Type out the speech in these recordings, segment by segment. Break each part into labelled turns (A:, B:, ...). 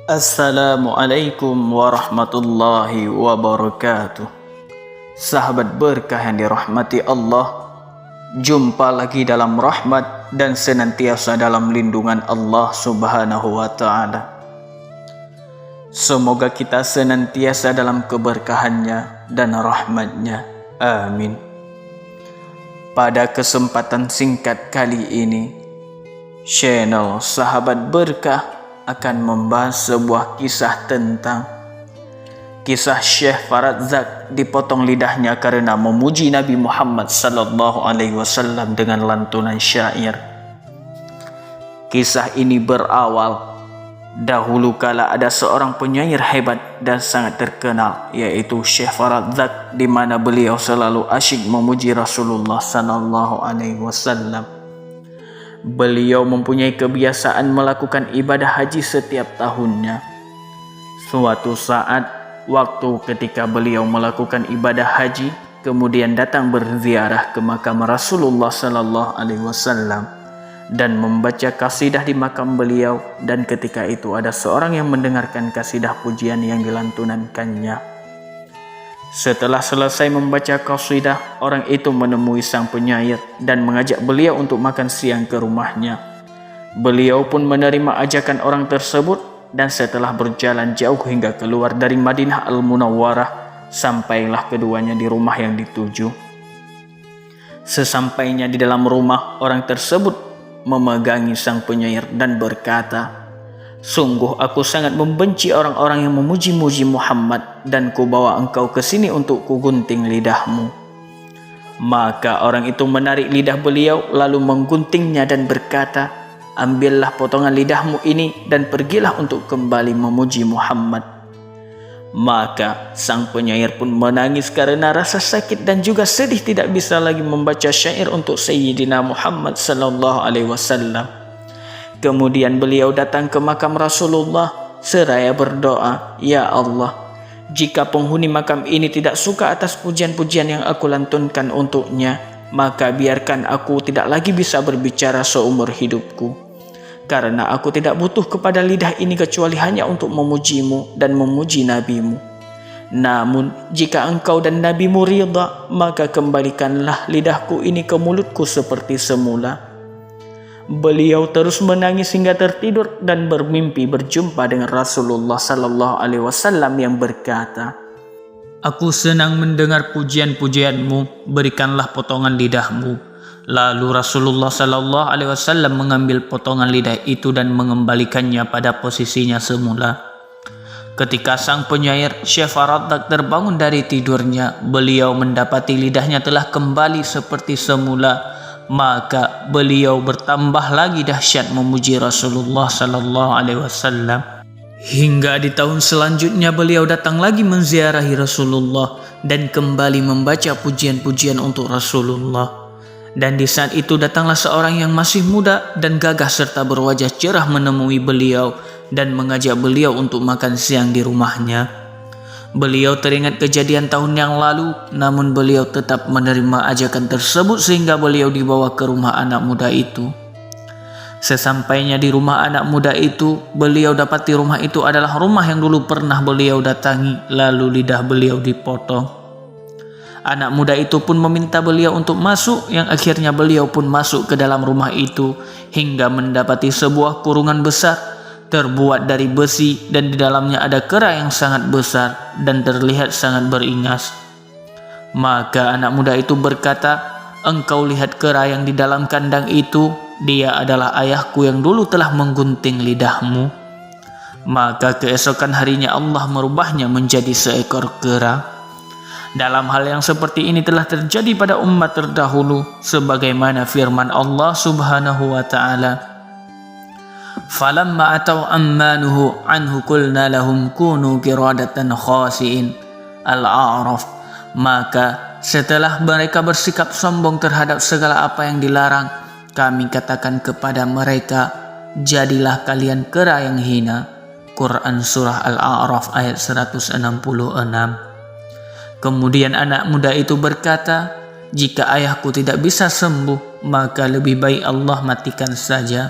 A: Assalamualaikum warahmatullahi wabarakatuh. Sahabat berkah yang dirahmati Allah, jumpa lagi dalam rahmat dan senantiasa dalam lindungan Allah Subhanahu wa ta'ala. Semoga kita senantiasa dalam keberkahannya dan rahmatnya. Amin. Pada kesempatan singkat kali ini, channel Sahabat Berkah akan membahas sebuah kisah tentang kisah Syekh Faradzak dipotong lidahnya karena memuji Nabi Muhammad sallallahu alaihi wasallam dengan lantunan syair. Kisah ini berawal dahulu kala ada seorang penyair hebat dan sangat terkenal, yaitu Syekh Faradzak, di mana beliau selalu asyik memuji Rasulullah sallallahu alaihi wasallam. Beliau mempunyai kebiasaan melakukan ibadah haji setiap tahunnya. Suatu saat, waktu ketika beliau melakukan ibadah haji, kemudian datang berziarah ke makam Rasulullah sallallahu alaihi wasallam dan membaca kasidah di makam beliau, dan ketika itu ada seorang yang mendengarkan kasidah pujian yang dilantunkannya. Setelah selesai membaca qasidah, orang itu menemui sang penyair dan mengajak beliau untuk makan siang ke rumahnya. Beliau pun menerima ajakan orang tersebut, dan setelah berjalan jauh hingga keluar dari Madinah Al-Munawwarah, sampailah keduanya di rumah yang dituju. Sesampainya di dalam rumah, orang tersebut memegangi sang penyair dan berkata, "Sungguh aku sangat membenci orang-orang yang memuji-muji Muhammad, dan kubawa engkau ke sini untuk kugunting lidahmu." Maka orang itu menarik lidah beliau lalu mengguntingnya dan berkata, "Ambillah potongan lidahmu ini dan pergilah untuk kembali memuji Muhammad." Maka sang penyair pun menangis karena rasa sakit dan juga sedih tidak bisa lagi membaca syair untuk Sayyidina Muhammad sallallahu alaihi wasallam. Kemudian beliau datang ke makam Rasulullah seraya berdoa, "Ya Allah, jika penghuni makam ini tidak suka atas pujian-pujian yang aku lantunkan untuknya, maka biarkan aku tidak lagi bisa berbicara seumur hidupku. Karena aku tidak butuh kepada lidah ini kecuali hanya untuk memujimu dan memuji nabimu. Namun jika engkau dan nabimu ridha, maka kembalikanlah lidahku ini ke mulutku seperti semula." Beliau terus menangis hingga tertidur dan bermimpi berjumpa dengan Rasulullah sallallahu alaihi wasallam yang berkata, "Aku senang mendengar pujian-pujianmu, berikanlah potongan lidahmu." Lalu Rasulullah sallallahu alaihi wasallam mengambil potongan lidah itu dan mengembalikannya pada posisinya semula. Ketika sang penyair Syekh Faradzak terbangun dari tidurnya, beliau mendapati lidahnya telah kembali seperti semula. Maka beliau bertambah lagi dahsyat memuji Rasulullah sallallahu alaihi wasallam. Hingga di tahun selanjutnya beliau datang lagi menziarahi Rasulullah dan kembali membaca pujian-pujian untuk Rasulullah. Dan di saat itu datanglah seorang yang masih muda dan gagah serta berwajah cerah menemui beliau dan mengajak beliau untuk makan siang di rumahnya. Beliau teringat kejadian tahun yang lalu, namun beliau tetap menerima ajakan tersebut sehingga beliau dibawa ke rumah anak muda itu. Sesampainya di rumah anak muda itu, beliau dapati rumah itu adalah rumah yang dulu pernah beliau datangi, lalu lidah beliau dipotong. Anak muda itu pun meminta beliau untuk masuk, yang akhirnya beliau pun masuk ke dalam rumah itu hingga mendapati sebuah kurungan besar terbuat dari besi, dan di dalamnya ada kera yang sangat besar dan terlihat sangat beringas. Maka anak muda itu berkata, "Engkau lihat kera yang di dalam kandang itu? Dia adalah ayahku yang dulu telah menggunting lidahmu." Maka keesokan harinya Allah merubahnya menjadi seekor kera. Dalam hal yang seperti ini telah terjadi pada umat terdahulu, sebagaimana firman Allah Subhanahu wa ta'ala, "Falamma atau ammanuhu anhu qulna lahum kunu qiradatan khasiin." Al-A'raf. Maka setelah mereka bersikap sombong terhadap segala apa yang dilarang, kami katakan kepada mereka, "Jadilah kalian kera yang hina." Quran Surah Al-A'raf ayat 166. Kemudian anak muda itu berkata, "Jika ayahku tidak bisa sembuh, maka lebih baik Allah matikan saja."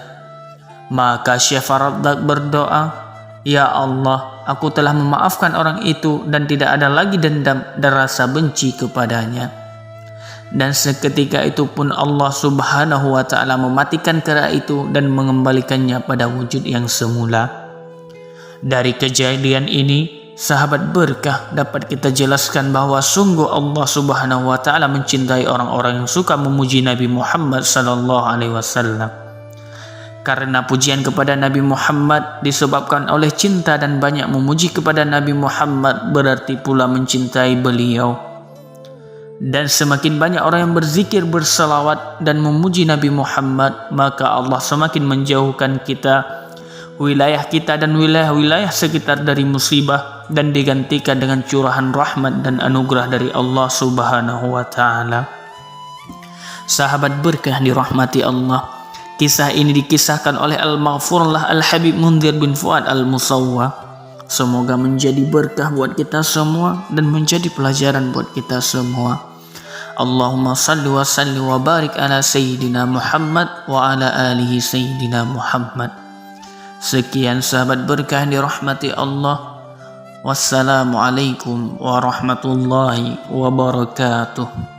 A: Maka Syekh Faradzak berdoa, Ya Allah, aku telah memaafkan orang itu dan tidak ada lagi dendam dan rasa benci kepadanya. Dan seketika itu pun Allah Subhanahu wa ta'ala mematikan kera itu dan mengembalikannya pada wujud yang semula. Dari kejadian ini, sahabat berkah, dapat kita jelaskan bahwa sungguh Allah Subhanahu wa ta'ala mencintai orang-orang yang suka memuji Nabi Muhammad sallallahu alaihi wasallam. Karena pujian kepada Nabi Muhammad disebabkan oleh cinta dan banyak memuji kepada Nabi Muhammad berarti pula mencintai beliau. Dan semakin banyak orang yang berzikir, berselawat dan memuji Nabi Muhammad, maka Allah semakin menjauhkan kita, wilayah kita dan wilayah-wilayah sekitar dari musibah, dan digantikan dengan curahan rahmat dan anugerah dari Allah Subhanahu wa ta'ala. Sahabat berkah dirahmati Allah, kisah ini dikisahkan oleh Al-Maghfurlah Al-Habib Mundhir bin Fuad Al-Musawwa. Semoga menjadi berkah buat kita semua dan menjadi pelajaran buat kita semua. Allahumma salli wa salli wa barik ala Sayyidina Muhammad wa ala alihi Sayyidina Muhammad. Sekian sahabat berkah yang dirahmati Allah. Wassalamualaikum warahmatullahi wabarakatuh.